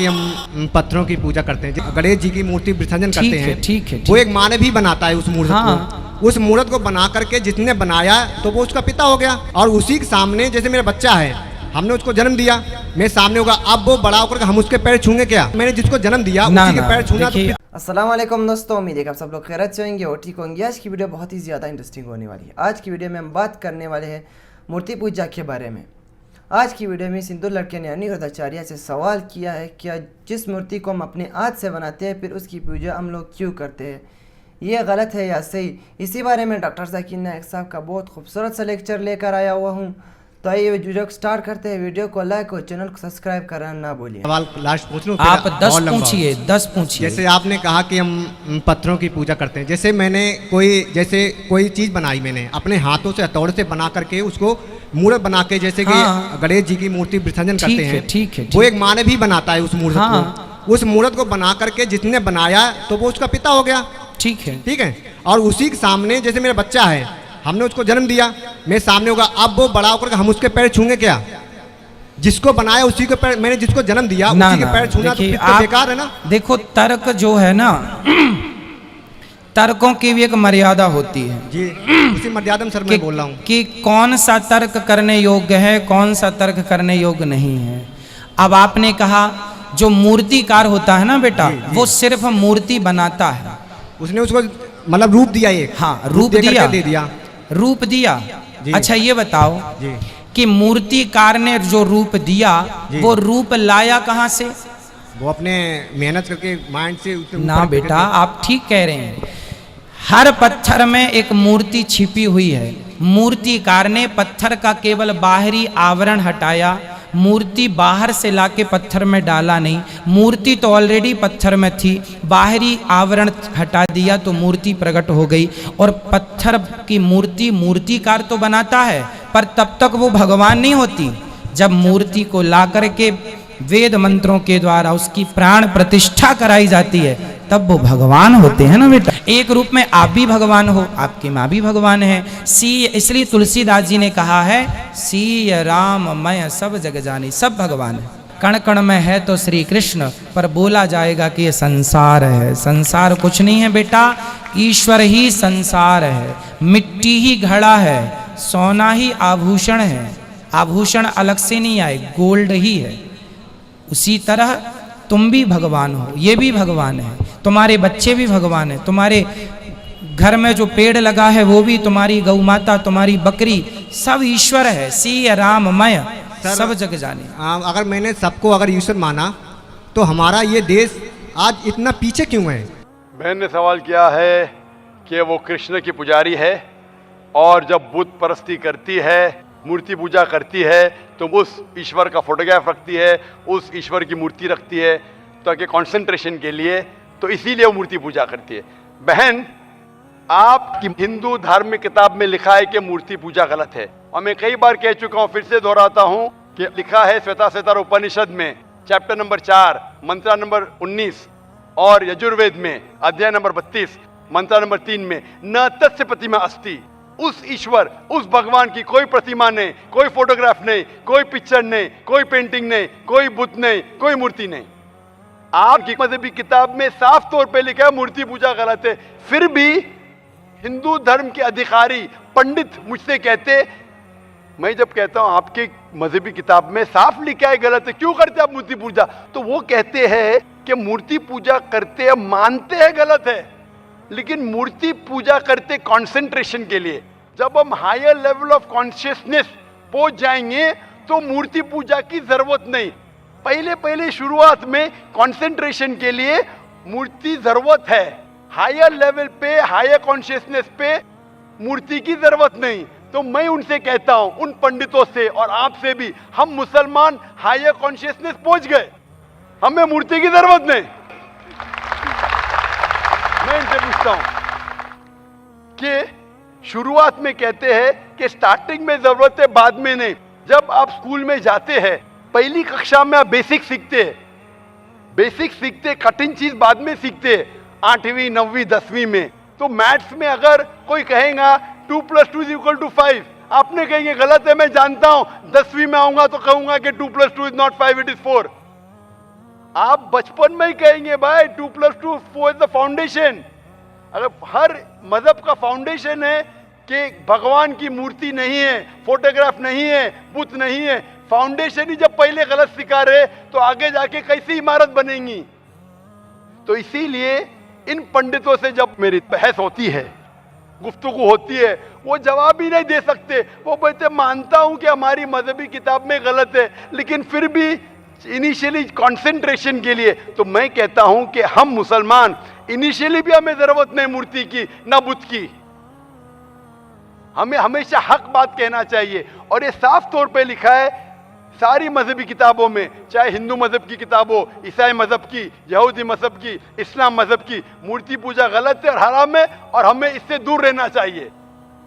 कि हम पत्थरों की पूजा करते हैं, गणेश जी की मूर्ति विसर्जन करते हैं। ठीक है। वो एक माँ ने भी बनाता है उस मूर्त हाँ। को। उस मूर्त को बना करके जिसने बनाया तो वो उसका पिता हो गया। और उसी के सामने जैसे मेरा बच्चा है, हमने उसको जन्म दिया, मेरे सामने होगा, अब वो बड़ा होकर हम उसके पैर छूंगे क्या? मैंने जिसको जन्म दिया उसी के पैर छूना। तो अस्सलाम वालेकुम दोस्तों, उम्मीद है कि आप सब लोग खैरियत से होंगे और ठीक होंगे। आज की वीडियो बहुत ही ज़्यादा इंटरेस्टिंग होने वाली है। आज की वीडियो में हम बात करने वाले हैं मूर्ति पूजा के बारे में। आज की वीडियो में सिंधु लड़के ने अनिरुद्धाचार्य से सवाल किया है, क्या जिस मूर्ति को हम अपने हाथ से बनाते हैं फिर उसकी पूजा हम लोग क्यों करते हैं, ये गलत है या सही? इसी बारे में डॉक्टर ज़ाकिर नायक साहब का बहुत खूबसूरत सा लेक्चर लेकर आया हुआ हूँ। तो आइए वीडियो को स्टार्ट करते हैं। वीडियो को लाइक और चैनल को सब्सक्राइब करना ना भूलिए। सवाल लास्ट पूछ लूं? आप 10 पूछिए, 10 पूछिए। जैसे आपने कहा कि हम पत्थरों की पूजा करते हैं, जैसे मैंने कोई चीज़ बनाई, मैंने अपने हाथों से हथौड़े से बना करके उसको मूर्त बना के, जैसे कि गणेश जी की मूर्ति विसर्जन करते हैं। ठीक है। वो एक माँ ने भी बनाता है उस मूर्त को। उस मूर्त को बना करके जिसने बनाया तो वो उसका पिता हो गया। ठीक है। और उसी के सामने जैसे मेरा बच्चा है, हमने उसको जन्म दिया, मेरे सामने होगा, अब वो बड़ा होकर हम उसके पैर छूंगे क्या? जिसको बनाया उसी के पैर, मैंने जिसको जन्म दिया उसी के पैर छूना तो बेकार है ना। देखो, तर्क जो है ना, तर्कों की भी एक मर्यादा होती है जी। उसी मर्यादा में सर मैं बोल रहा हूँ कि कौन सा तर्क करने योग्य है, कौन सा तर्क करने योग्य नहीं है। अब आपने कहा जो मूर्तिकार होता है ना बेटा, वो सिर्फ मूर्ति बनाता है। उसने उसको मतलब रूप दिया, एक रूप दिया। अच्छा ये बताओ कि मूर्तिकार ने जो रूप दिया वो रूप लाया कहाँ से? वो अपने मेहनत करके माइंड से ना बेटा, आप ठीक कह रहे हैं। हर पत्थर में एक मूर्ति छिपी हुई है। मूर्तिकार ने पत्थर का केवल बाहरी आवरण हटाया, मूर्ति बाहर से लाके पत्थर में डाला नहीं। मूर्ति तो ऑलरेडी पत्थर में थी, बाहरी आवरण हटा दिया तो मूर्ति प्रकट हो गई। और पत्थर की मूर्ति मूर्तिकार तो बनाता है, पर तब तक वो भगवान नहीं होती। जब मूर्ति को ला करके वेद मंत्रों के द्वारा उसकी प्राण प्रतिष्ठा कराई जाती है तब वो भगवान होते हैं ना बेटा। एक रूप में आप भी भगवान हो, आपकी माँ भी भगवान है। इसलिए तुलसीदास जी ने कहा है, सीय राम मैं सब जग जानी, सब भगवान है। कण कण में है तो श्री कृष्ण, पर बोला जाएगा कि ये संसार है। संसार कुछ नहीं है बेटा, ईश्वर ही संसार है। मिट्टी ही घड़ा है, सोना ही आभूषण है। आभूषण अलग से नहीं आए, गोल्ड ही है। उसी तरह तुम भी भगवान हो, ये भी भगवान है, तुम्हारे बच्चे भी भगवान है, तुम्हारे घर में जो पेड़ लगा है वो भी, तुम्हारी गौ माता, तुम्हारी बकरी, सब ईश्वर है। सीय राममय सब जग जाने। अगर मैंने सबको अगर ईश्वर माना तो हमारा ये देश आज इतना पीछे क्यों है? बहन ने सवाल किया है कि वो कृष्ण की पुजारी है और जब बुत परस्ती करती है, मूर्ति पूजा करती है, तो उस ईश्वर का फोटोग्राफ रखती है, उस ईश्वर की मूर्ति रखती है ताकि कंसंट्रेशन के लिए, तो इसीलिए वो मूर्ति पूजा करती है। बहन, आपकी हिंदू धार्मिक किताब में लिखा है कि मूर्ति पूजा गलत है, और मैं कई बार कह चुका हूँ, फिर से दोहराता हूँ कि लिखा है श्वेताश्वेतर उपनिषद में चैप्टर नंबर 4 मंत्र नंबर 19 और यजुर्वेद में अध्याय नंबर 32 मंत्र नंबर 3 में, न तस्य प्रतिमा अस्ति। उस ईश्वर, उस भगवान की कोई प्रतिमा नहीं, कोई फोटोग्राफ नहीं, कोई पिक्चर नहीं, कोई पेंटिंग नहीं, कोई बुत नहीं, कोई मूर्ति नहीं। आपकी मजहबी किताब में साफ तौर पे लिखा है मूर्ति पूजा गलत है। फिर भी हिंदू धर्म के अधिकारी पंडित मुझसे कहते, मैं जब कहता हूं आपके मजहबी किताब में साफ लिखा है गलत है, क्यों करते आप मूर्ति पूजा? तो वो कहते हैं कि मूर्ति पूजा करते हैं, मानते हैं गलत है, लेकिन मूर्ति पूजा करते कंसंट्रेशन के लिए। जब हम हायर लेवल ऑफ कॉन्शियसनेस पहुंच जाएंगे तो मूर्ति पूजा की जरूरत नहीं। पहले शुरुआत में कंसंट्रेशन के लिए मूर्ति जरूरत है। हायर लेवल पे, हायर कॉन्शियसनेस पे मूर्ति की जरूरत नहीं। तो मैं उनसे कहता हूं, उन पंडितों से और आपसे भी, हम मुसलमान हायर कॉन्शियसनेस पहुंच गए, हमें मूर्ति की जरूरत नहीं। मैं इनसे पूछता हूं कि शुरुआत में कहते हैं कि स्टार्टिंग में जरूरत है, बाद में नहीं। जब आप स्कूल में जाते हैं, पहली कक्षा में आप बेसिक सीखते, कठिन चीज बाद में सीखते, 8वीं 9वीं 10वीं में। तो मैथ्स में अगर कोई कहेगा 2 + 2 = 5, आपने कहेंगे गलत है, मैं जानता हूं। 10वीं में आऊंगा तो कहूंगा कि 2 + 2 = 5, it is 4। आप बचपन में ही कहेंगे भाई 2+2 इज द फाउंडेशन। अगर हर मजहब का फाउंडेशन है कि भगवान की मूर्ति नहीं है, फोटोग्राफ नहीं है, बुत नहीं है, फाउंडेशन ही जब पहले गलत सिखा रहे तो आगे जाके कैसी इमारत बनेंगी। तो इसीलिए इन पंडितों से जब मेरी बहस होती है, गुफ्तगू होती है, वो जवाब ही नहीं दे सकते। वो बोलते मानता हूं कि हमारी मजहबी किताब में गलत है, लेकिन फिर भी इनिशियली कंसंट्रेशन के लिए। तो मैं कहता हूं कि हम मुसलमान इनिशियली भी हमें जरूरत नहीं मूर्ति की ना बुत की। हमें हमेशा हक बात कहना चाहिए, और ये साफ तौर पे लिखा है सारी मजहबी किताबों में, चाहे हिंदू मजहब की किताब हो, ईसाई मजहब की, यहूदी मजहब की, इस्लाम मजहब की, मूर्ति पूजा गलत है और हराम है, और हमें इससे दूर रहना चाहिए।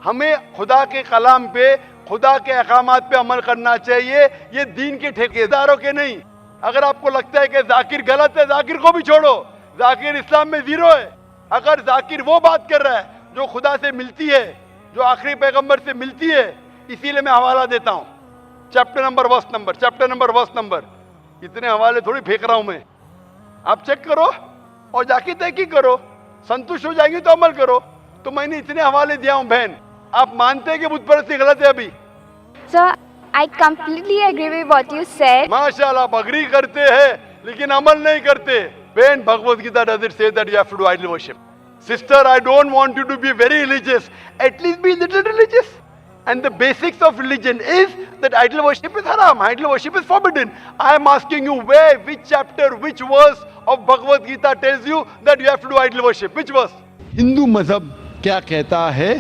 हमें खुदा के कलाम पे, खुदा के अहकामात पे अमल करना चाहिए, ये दीन के ठेकेदारों के नहीं। अगर आपको लगता है कि जाकिर गलत है, जाकिर को भी छोड़ो, जाकिर इस्लाम में जीरो है। अगर जाकिर वो बात कर रहा है जो खुदा से मिलती है, जो आखिरी पैगंबर से मिलती है, इसीलिए मैं हवाला देता हूं, चैप्टर नंबर वर्स नंबर। इतने हवाले थोड़ी फेंक रहा हूं मैं, आप चेक करो और जाके तहकीक करो, संतुष्ट हो जाएंगे तो अमल करो। तो मैंने इतने हवाले दिया हूं बहन। आप मानते हैं कि बुत परस्ती गलत है अभी? Sir, I completely agree with what you said. माशाल्लाह, आप अग्री करते हैं लेकिन अमल नहीं करते। बहन, Bhagavad Gita does it say that you have to do idol worship? Sister, I don't want you to be very religious. At least be little religious. And the basics of religion is that idol worship is haram. Idol worship is forbidden. I am asking you where, which chapter, which verse of Bhagavad Gita tells you that you have to do idol worship? Which verse? Hindu मजहब क्या कहता है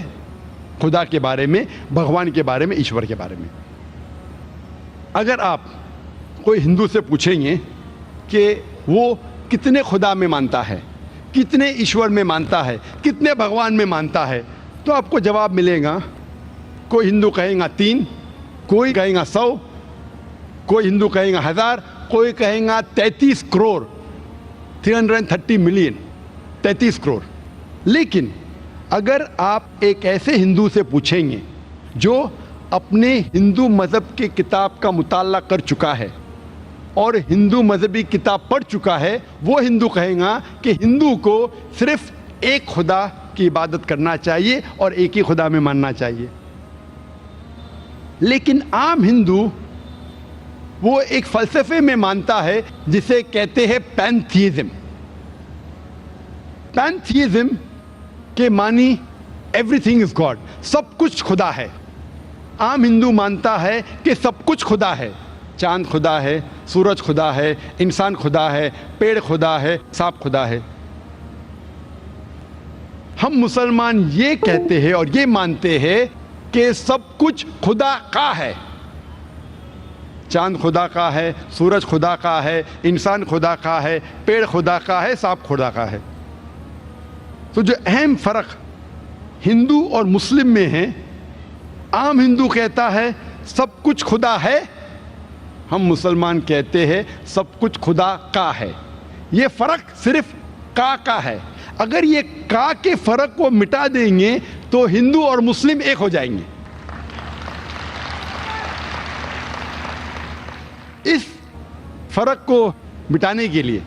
खुदा के बारे में, भगवान के बारे में, ईश्वर के बारे में? अगर आप कोई हिंदू से पूछेंगे कि वो कितने खुदा में मानता है, कितने ईश्वर में मानता है, कितने भगवान में मानता है, तो आपको जवाब मिलेगा। कोई हिंदू कहेगा 3, कोई कहेगा 100, कोई हिंदू कहेगा 1000, कोई कहेगा 33 करोड़, 330 मिलियन, 33 करोड़। लेकिन अगर आप एक ऐसे हिंदू से पूछेंगे जो अपने हिंदू मज़हब की किताब का मुताला कर चुका है और हिंदू मज़हबी किताब पढ़ चुका है, वो हिंदू कहेगा कि हिंदू को सिर्फ एक खुदा की इबादत करना चाहिए और एक ही खुदा में मानना चाहिए। लेकिन आम हिंदू वो एक फ़लसफ़े में मानता है जिसे कहते हैं पैंथीइज्म। पैंथीइज्म के मानी एवरीथिंग इज गॉड, सब कुछ खुदा है। आम हिंदू मानता है कि सब कुछ खुदा है, चांद खुदा है, सूरज खुदा है, इंसान खुदा है, पेड़ खुदा है, सांप खुदा है। हम मुसलमान ये कहते हैं और ये मानते हैं कि सब कुछ खुदा का है। चांद खुदा का है, सूरज खुदा का है, इंसान खुदा का है, पेड़ खुदा का है, सांप खुदा का है। तो जो अहम फ़र्क हिंदू और मुस्लिम में है, आम हिंदू कहता है सब कुछ खुदा है, हम मुसलमान कहते हैं सब कुछ खुदा का है। ये फ़र्क सिर्फ का है। अगर ये का के फ़र्क को मिटा देंगे तो हिंदू और मुस्लिम एक हो जाएंगे। इस फ़र्क को मिटाने के लिए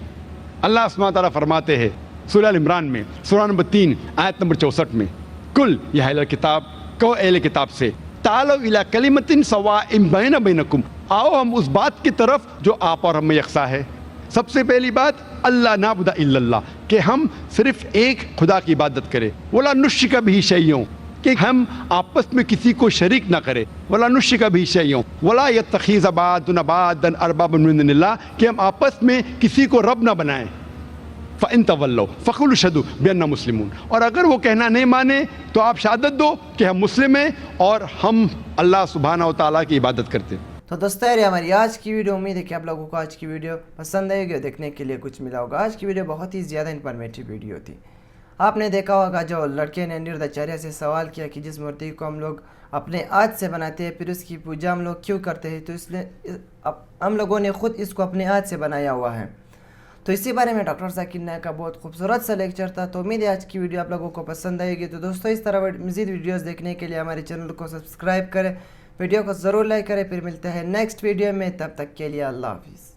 अल्लाह सुब्हानहू तआला फरमाते हैं सूरह इमरान में, सूरह नंबर 3 आयत नंबर 64 में, कुल या अहल किताब, कहो अहले किताब से, तालो इला कलिमतिन सवाइम बैना बैनकुम, आओ हम उस बात की तरफ जो आप और हम में यकसा है। सबसे पहली बात अल्लाह नाबुदा इल्लल्लाह, कि हम सिर्फ एक खुदा की इबादत करें। वला नुश्रिका बिही शैय्यन, कि हम आपस में किसी को शरीक ना करें। वला नुश्रिका बिही शैय्यन वला यत्तखिज़ बादुन बादन अरबाबन मिन दुनिल्लाह, कि हम आपस में किसी को रब ना बनाएं। फ़इन तवल्लौ फ़क़ुलू अशहदु बिअन्ना मुस्लिमून, और अगर वो कहना नहीं माने तो आप शहादत दो कि हम मुस्लिम हैं और हम अल्लाह सुब्हानहू तआला की इबादत करते हैं। तो दोस्तों यार हमारी आज की वीडियो, उम्मीद है कि आप लोगों को आज की वीडियो पसंद आएगी और देखने के लिए कुछ मिला होगा। आज की वीडियो बहुत ही ज़्यादा इन्फॉर्मेटिव वीडियो थी। आपने देखा होगा जो लड़के ने अनिरुद्धाचार्य से सवाल किया कि जिस मूर्ति को हम लोग अपने हाथ से बनाते हैं फिर उसकी पूजा हम लोग क्यों करते हैं, तो इसलिए हम लोगों ने खुद इसको अपने हाथ से बनाया हुआ है। तो इसी बारे में डॉक्टर जाकिर नायक का बहुत खूबसूरत सा लेक्चर था। तो उम्मीद है आज की वीडियो आप लोगों को पसंद आएगी। तो दोस्तों इस तरह मज़ीद वीडियोस देखने के लिए हमारे चैनल को सब्सक्राइब करें, वीडियो को ज़रूर लाइक करें। फिर मिलते हैं नेक्स्ट वीडियो में, तब तक के लिए अल्लाह हाफिज़।